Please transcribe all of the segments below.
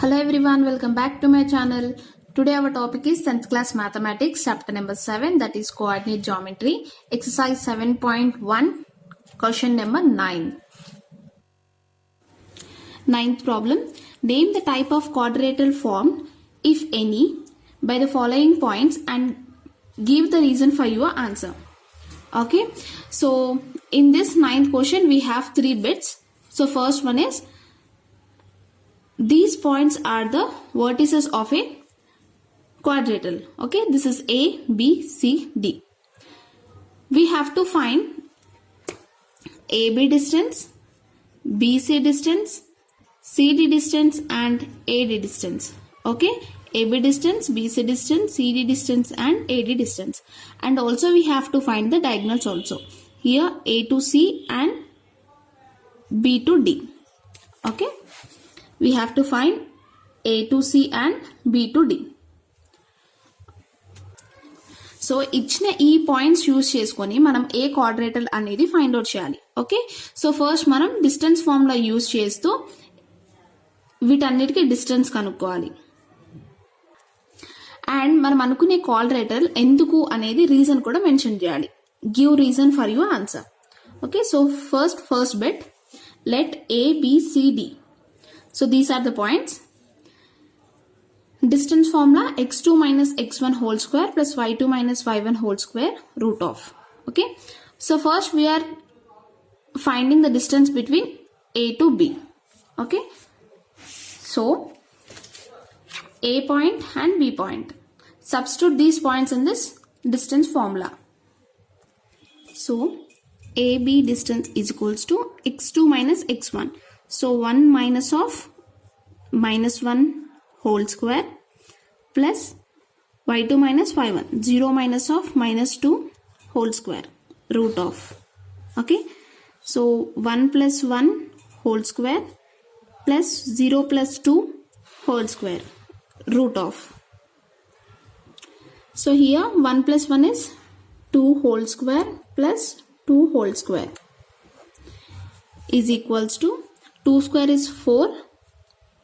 Hello everyone, welcome back to my channel. Today our topic is 10th class mathematics, chapter number 7, that is coordinate geometry, exercise 7.1, question number 9. Ninth problem, name the type of quadrilateral formed, if any, by the following points and give the reason for your answer. Okay, so in this ninth question we have 3 bits. So first one is, these points are the vertices of a quadrilateral. Okay, this is A, B, C, D. We have to find AB distance, BC distance, CD distance and AD distance. Okay, AB distance, BC distance, CD distance and AD distance. And also we have to find the diagonals also. Here A to C and B to D. Okay, we have to find A to C and B to D. So ఇచ్చిన ఈ points use చేసుకొని మనం ఏ క్వాడ్రేటర్ అనేది find out చేయాలి. Okay, so first మనం distance formula use చేస్తూ వీటన్నిటికీ distance కనుక్కోవాలి. అండ్ మనం అనుకునే క్వాడ్రేటర్ ఎందుకు అనేది రీజన్ కూడా మెన్షన్ చేయాలి. Give reason for your answer. Okay, so first bit, let A, B, C, D. So these are the points. Distance formula x2 minus x1 whole square plus y2 minus y1 whole square root of. Okay, so first we are finding the distance between A to B. Okay, so A point and B point. Substitute these points in this distance formula. So AB distance is equals to x2 minus x1. So 1 minus of minus 1 whole square plus y2 minus y1. 0 minus of minus 2 whole square root of. Okay, so 1 plus 1 whole square plus 0 plus 2 whole square root of. So here 1 plus 1 is 2 whole square plus 2 whole square is equals to 2 square is 4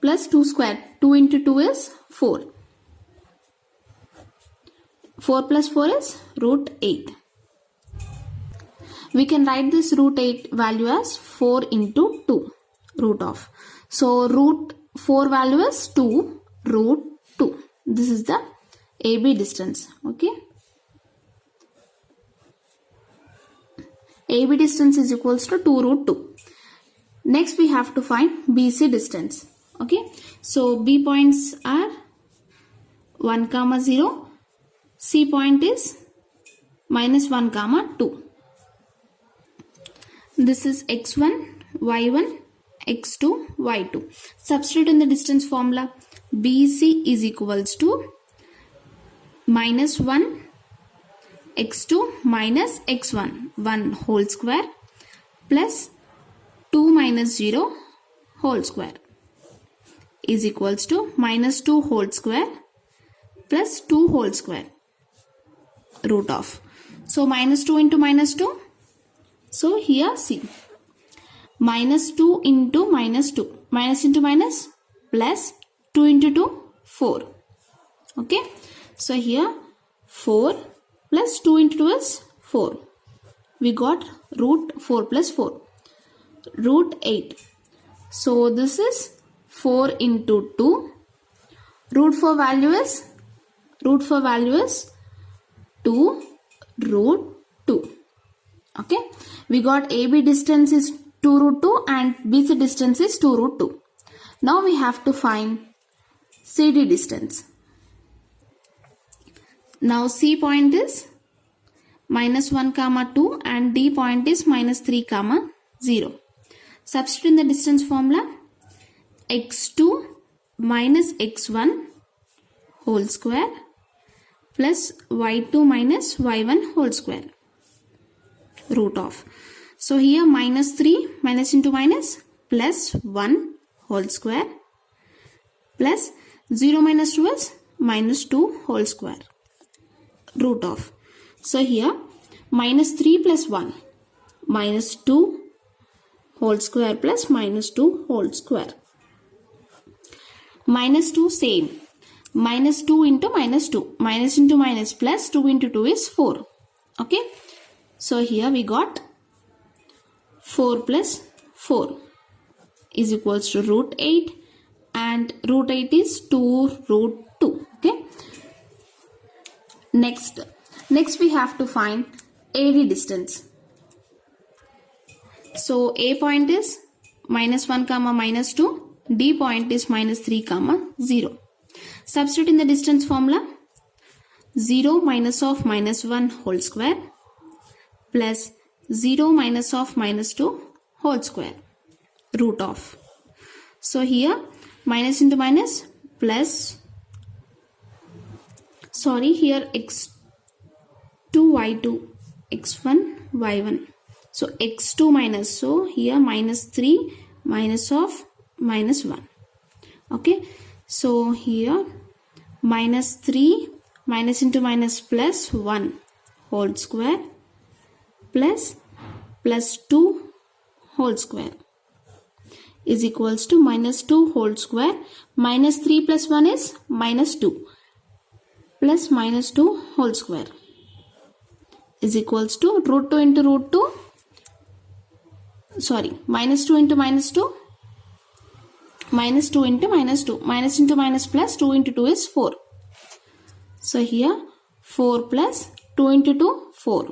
plus 2 square. 2 into 2 is 4. 4 plus 4 is root 8. We can write this root 8 value as 4 into 2 root of. So root 4 value is 2 root 2. This is the AB distance. Okay, AB distance is equals to 2 root 2. Next we have to find BC distance. Okay, so B points are 1 comma 0, C point is minus 1 comma 2. This is x1, y1, x2, y2. Substitute in the distance formula. BC is equals to minus 1 x2 minus x1, 1 whole square plus 2 minus 0 whole square is equals to minus 2 whole square plus 2 whole square root of. So minus 2 into minus 2. So here see, minus 2 into minus 2. Minus into minus plus 2 into 2, 4. Okay, so here 4 plus 2 into 2 is 4. We got root 4 plus 4. Root 8. So this is 4 into 2. Root 4 value is 2 root 2. Okay, we got AB distance is 2 root 2 and BC distance is 2 root 2. Now we have to find CD distance. Now C point is minus 1 comma 2 and D point is minus 3 comma 0. Substitute in the distance formula. x2 minus x1 whole square plus y2 minus y1 whole square root of. So here minus 3 minus into minus plus 1 whole square plus 0 minus 2 is minus 2 whole square root of. So here minus 3 plus 1 minus 2 whole square plus minus 2 whole square -2 same. -2 into -2. Minus into minus plus 2 into 2 is 4. Okay. So here we got 4 plus 4 is equals to √8, and √8 is 2√2. Okay. Next we have to find AD distance. So A point is -1, -2. D point is -3, 0. Substitute in the distance formula. 0 minus of -1 whole square plus 0 minus of -2 whole square, root of. So here minus into minus plus, here x2 y2 x1 y1. So x2 minus, so here -3 minus of -1. Okay. So here -3 minus into minus plus 1 whole square plus 2 whole square is equals to -2 whole square. -3 plus 1 is -2 plus -2 whole square is equals to √2 into √2. -2 into -2. -2 into -2. Minus into minus plus 2 into 2 is 4. So here 4 plus 2 into 2, 4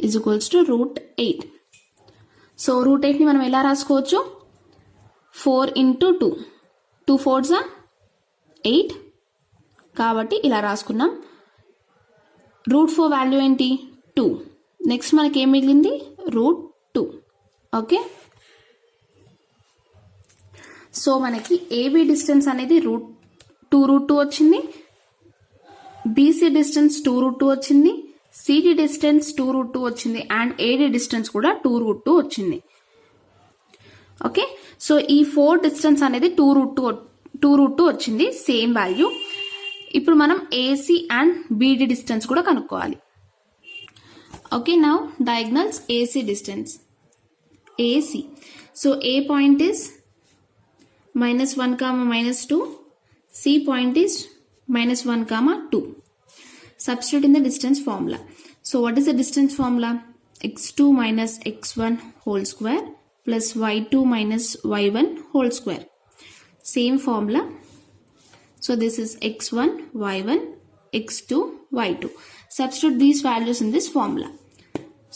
is equals to √8. So √8 ni మనం ఎలా రాసుకోవచ్చు? 4 into 2. 2 4s are 8. కాబట్టి ఇలా రాసుకున్నాం. √4 value ఏంటి? 2. Next మనకి ఏం మిగిలింది? √2. ఓకే. సో మనకి ఏబి డిస్టెన్స్ అనేది √2 వచ్చింది. బీసీ డిస్టెన్స్ 2√2 వచ్చింది. సిడి డిస్టెన్స్ 2√2 వచ్చింది. అండ్ ఏడి డిస్టెన్స్ కూడా 2√2 వచ్చింది. ఓకే. సో ఈ 4 డిస్టెన్స్ అనేది 2√2 వచ్చింది, సేమ్ వాల్యూ. ఇప్పుడు మనం ఏసీ అండ్ బీడి డిస్టెన్స్ కూడా కనుక్కోవాలి. Okay. Now diagonals AC distance. AC. So A point is -1, -2. C point is -1, 2. Substitute in the distance formula. So what is the distance formula? x2 minus x1 whole square plus y2 minus y1 whole square. Same formula. So this is x1, y1, x2, y2. Substitute these values in this formula.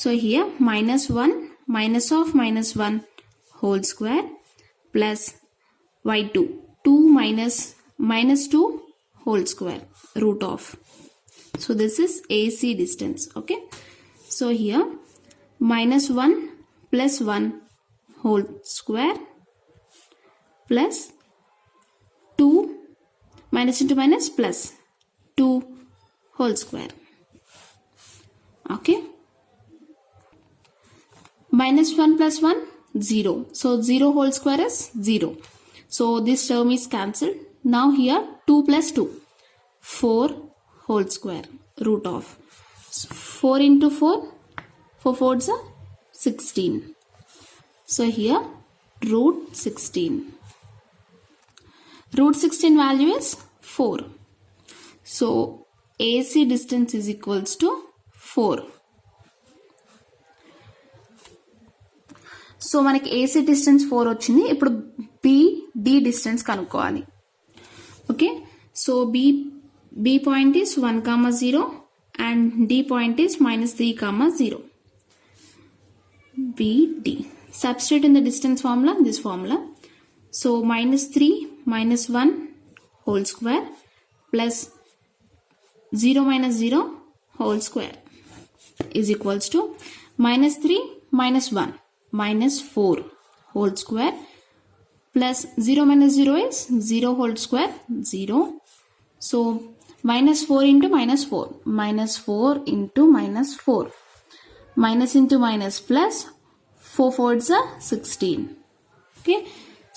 So here -1 minus of -1 whole square plus y2, 2 minus -2 whole square, root of. So this is AC distance. Okay. So here -1 plus 1 whole square plus 2 minus into minus plus 2 whole square. Okay. -1 plus 1, 0. So 0 whole square is 0. So this term is cancelled. Now here 2 plus 2, 4 whole square, root of. So 4 into 4, 4 4s are 16. So here √16. √16 value is 4. So AC distance is equals to 4. So మనకి AC distance 4 వచ్చింది. ఇప్పుడు B distance కనుక్కోవాలి. Okay. So B point is 1, 0 and D point is -3, 0. BD. Substitute in the distance formula, this formula. So -3 minus 1 whole square plus 0 minus 0 whole square is equals to -3 minus 1 minus 4 whole square plus 0 minus 0 is 0 whole square, 0. So -4 into -4, -4 into -4, minus into minus plus 4 4s are 16. Okay.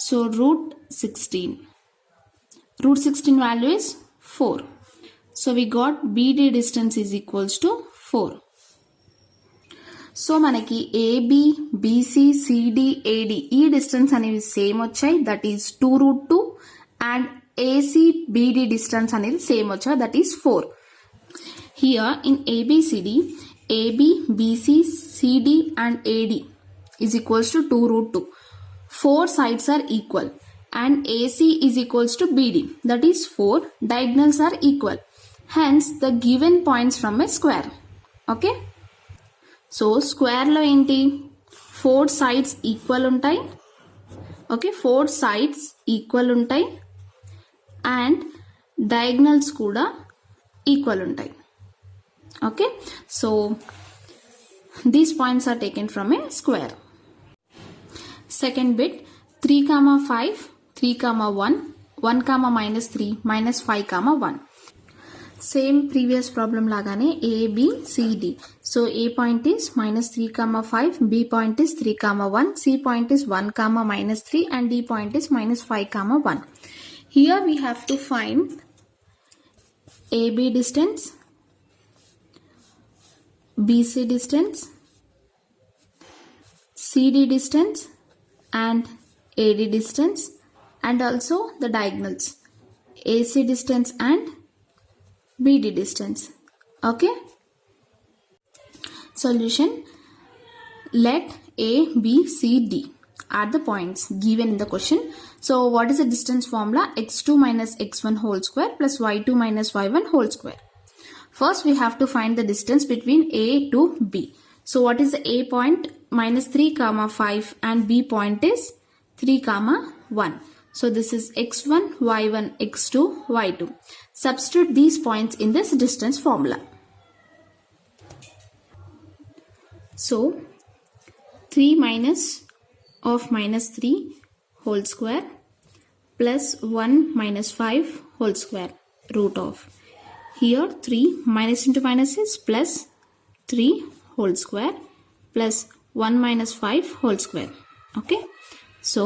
So √16. √16 value is 4. So we got BD distance is equals to 4. So మనకి AB, BC, CD, AD ఈ distance అనేవి same వచ్చాయి. That is 2√2 and AC BD distance అనేది same వచ్చా, that is 4. Here in ABCD, AB, BC, CD and AD is equals to 2 root 2. 4 sides are equal and AC is equals to BD, that is 4 diagonals are equal. Hence the given points from a square. Okay. So square లో ఏంటి 4 sides equal ఉంటాయి. Okay, 4 sides equal ఉంటాయి and diagonals కూడా equal ఉంటాయి. Okay, so these points are taken from a square. Second bit, 3 comma 5, 3 comma 1, 1 comma minus 3, minus 5 comma 1. Same previous problem lagane A, B, C, D. So A point is minus 3 comma 5, B point is 3 comma 1, C point is 1 comma minus 3 and D point is minus 5 comma 1. Here we have to find AB distance, BC distance, CD distance and AD distance and also the diagonals AC distance and BD distance. Okay. Solution. Let A, B, C, D are the points given in the question. So what is the distance formula? X2 minus x1 whole square plus y2 minus y1 whole square. First we have to find the distance between A to B. So what is the A point? Minus 3 comma 5 and B point is 3 comma 1. So this is x1, y1, x2, y2. Substitute these points in this distance formula. So 3 minus of minus 3 whole square plus 1 minus 5 whole square root of. Here 3 minus into minus is plus 3 whole square plus 1 minus 5 whole square. Okay. So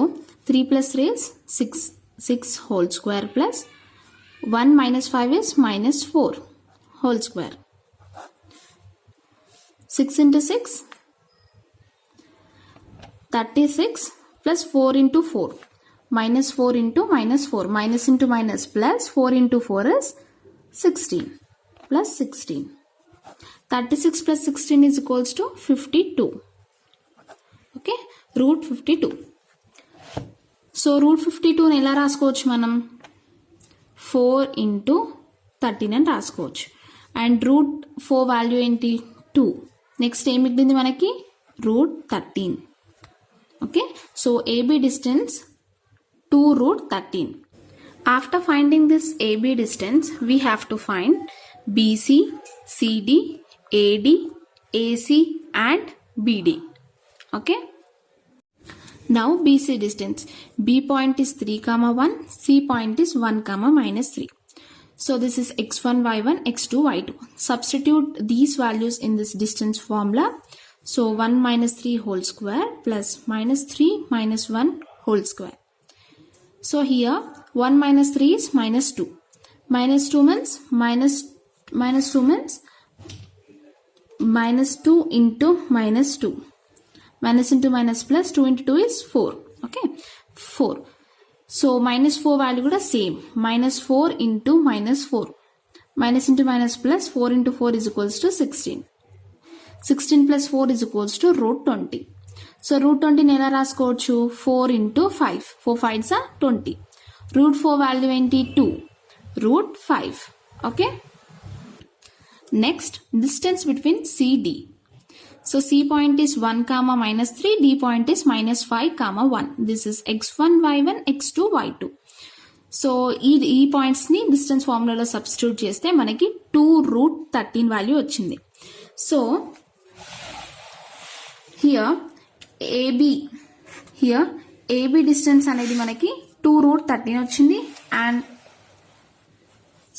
3 plus 3 is 6 whole square plus 1 minus 5 is minus 4 whole square. 6 into 6, 36 plus 4 into 4 minus 4 into minus 4, minus into minus plus 4 into 4 is 16 plus 16. 36 plus 16 is equals to 52. Okay, root 52. So root 52 ని ఎలా రాసుకోవచ్చు మనం 4 into 13 అని రాసుకోవచ్చు and root 4 value ఏంటి 2. Next ఏం మిగిలింది మనకి root 13. Okay, so AB distance 2 root 13. After finding this AB distance we have to find BC, CD, AD, AC and BD. Okay. Now BC distance. B point is 3 comma 1. C point is 1 comma minus 3. So this is x1, y1, x2, y2. Substitute these values in this distance formula. So 1 minus 3 whole square plus minus 3 minus 1 whole square. So here 1 minus 3 is minus 2. Minus 2 means minus 2 means minus 2 into minus 2. Minus into minus plus 2 into 2 is 4. Okay, 4. So minus 4 value kuda same. Minus 4 into minus 4. Minus into minus plus 4 into 4 is equals to 16. 16 plus 4 is equals to root 20. So root 20 ni ela raskochu 4 into 5. 4 5s are 20. Root 4 value enti 2. Root 5. Okay. Next, distance between CD. So C point is 1 comma minus 3, D point is minus 5 comma 1. This is x1, y1, x2, y2. So ఈ points ని distance formula లో substitute చేస్తే మనకి 2 root 13 value వచ్చింది. So here AB distance అనేది మనకి 2 root 13 వచ్చింది and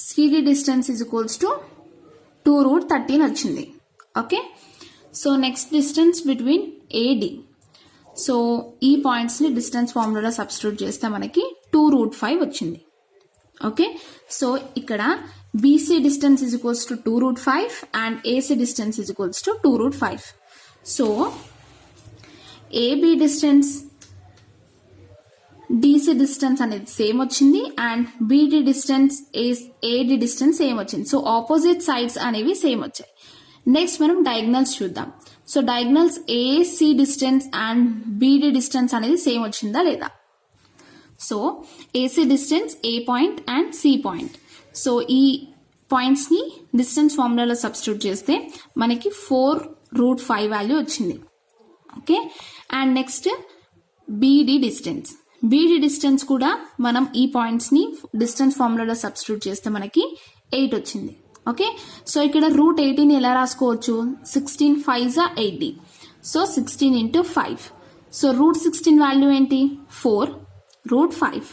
CD distance is equals to 2 root 13 వచ్చింది. Okay. So next distance between AD. So ఈ points ని distance formula లో substitute చేస్తే మనకి 2 root 5 వచ్చింది. Okay. So ఇక్కడ BC distance is equals to 2 root 5 and AC distance is equals to 2 root 5. So AB distance DC BC distance అనేది same వచ్చింది and BD distance AD distance same వచ్చింది. So opposite sides అనేవి same వచ్చాయి. Next మనం diagonals చూద్దాం. So diagonals AC distance and BD distance అనేది same వచ్చిందా లేదా. So AC distance A point and C point. So ఈ పాయింట్స్ ని డిస్టెన్స్ ఫార్ములాలో సబ్స్టిట్యూట్ చేస్తే మనకి 4√5 వాల్యూ వచ్చింది. Okay, and next BD distance కూడా మనం ఈ పాయింట్స్ ని డిస్టెన్స్ ఫార్ములాలో సబ్స్టిట్యూట్ చేస్తే మనకి 8 వచ్చింది. ఓకే, సో ఇక్కడ √18 ఎలా రాసుకోవచ్చు, 16 5 80. So 16 into 5. సో √16 వాల్యూ ఏంటి 4√5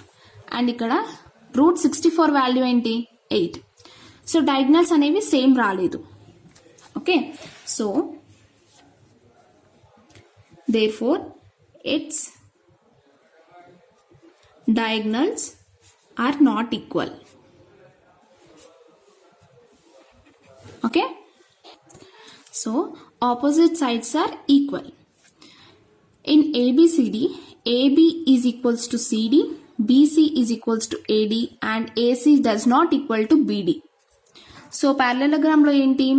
అండ్ ఇక్కడ √64 వాల్యూ ఏంటి 8. సో డయాగ్నల్స్ అనేవి సేమ్ రాలేదు. Okay, so therefore its diagonals are not equal. Okay, so opposite sides are equal. In ABCD, AB is equals to CD, BC is equals to AD and AC does not equal to BD. So parallelogram lo enti,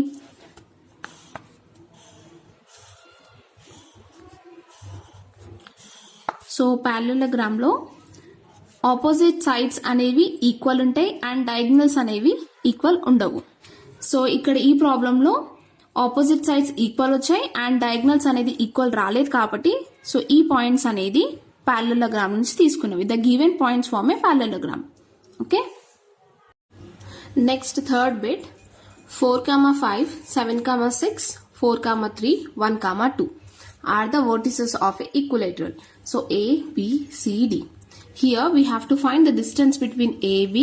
so parallelogram లో opposite sides అనేవి equal ఉంటాయి and diagonals అనేవి equal ఉండవు. So ఇక్కడ ఈ ప్రాబ్లంలో opposite sides equal వచ్చాయి and diagonals అనేది ఈక్వల్ రాలేదు కాబట్టి సో ఈ పాయింట్స్ అనేది parallelogram నుంచి తీసుకున్నవి. The given points form a parallelogram. Okay, next third bit 4,5, 7,6, 4,3, 1,2 are the vertices of a equilateral. So A, B, C, D. Here we have to find the distance between AB,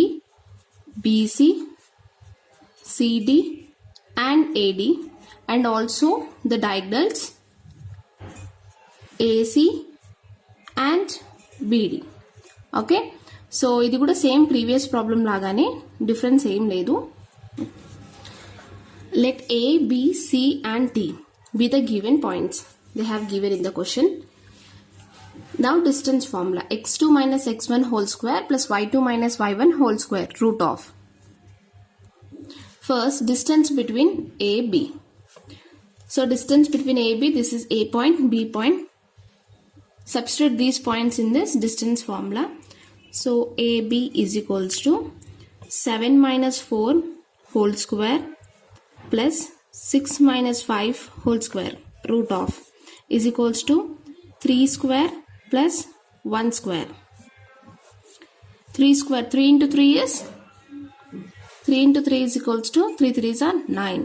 BC, CD and AD and also the diagonals AC and BD. Okay, so ఇది కూడా same previous problem లాగానే, difference ఏం లేదు. Let A, B, C and D be the given points they have given in the question. Now distance formula, x2 minus x1 whole square plus y2 minus y1 whole square root of. First distance between A, B. So distance between A, B, this is A point, B point. Substitute these points in this distance formula. So AB is equals to 7 minus 4 whole square plus 6 minus 5 whole square root of is equals to 3 square plus 1 square. 3 square, 3 into 3 is 3 into 3 is equals to 3 3s are 9.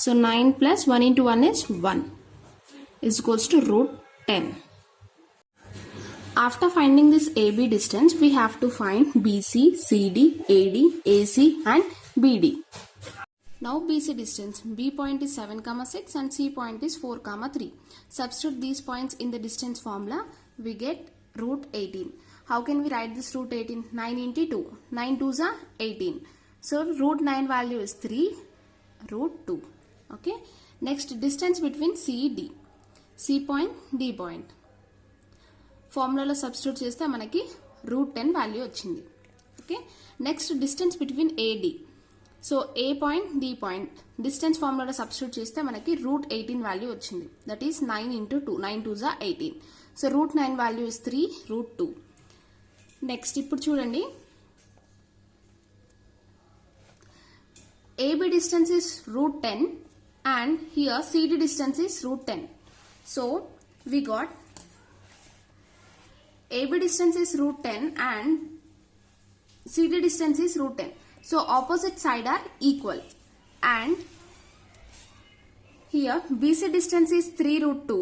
So 9 plus 1 into 1 is 1 is equals to √10. After finding this AB distance, we have to find BC, CD, AD, AC and BD. Now BC distance, B point is 7,6 and C point is 4,3. Substitute these points in the distance formula, we get √18. How can we write this √18? 9 into 2. 9 2s are 18. So √9 value is 3, √2. Okay. Next distance between C, D. C point, D point. Formula substitute chesthe manaki √10 value vachindi. Okay. Next distance between AD. So A point, D point. Distance formula substitute chesthe manaki √18 value vachindi. That is 9 into 2. 9 2s are 18. So √9 value is 3, √2. Next ippudu chudandi, AB distance is √10 and here CD distance is √10. So we got AB distance is √10 and CD distance is √10. So opposite side are equal and here BC distance is 3 √2.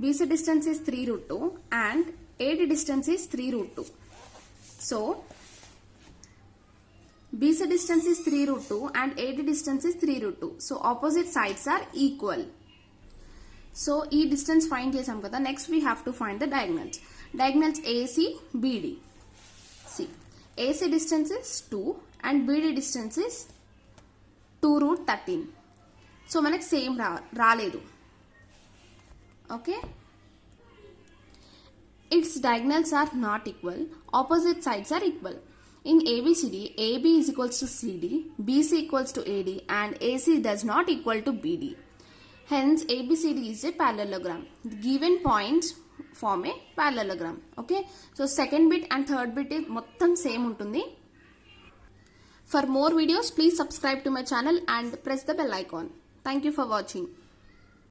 BC distance is 3 √2 and AD distance is 3 √2. So BC distance is 3 √2 and AD distance is 3 √2. So opposite sides are equal. So e distance find chesam kada. Next we have to find the diagonals. Diagonals AC, BD. See, AC distance is 2 and BD distance is 2√13. So మనకి same రాలేదు. Okay, its diagonals are not equal, opposite sides are equal. In ABCD, AB is equals to CD, BC equals to AD, and AC does not equal to BD. Hence, ABCD is a parallelogram. The given points form a parallelogram. Okay. So, second bit and third bit is mottam same untundi. For more videos, please subscribe to my channel and press the bell icon. Thank you for watching.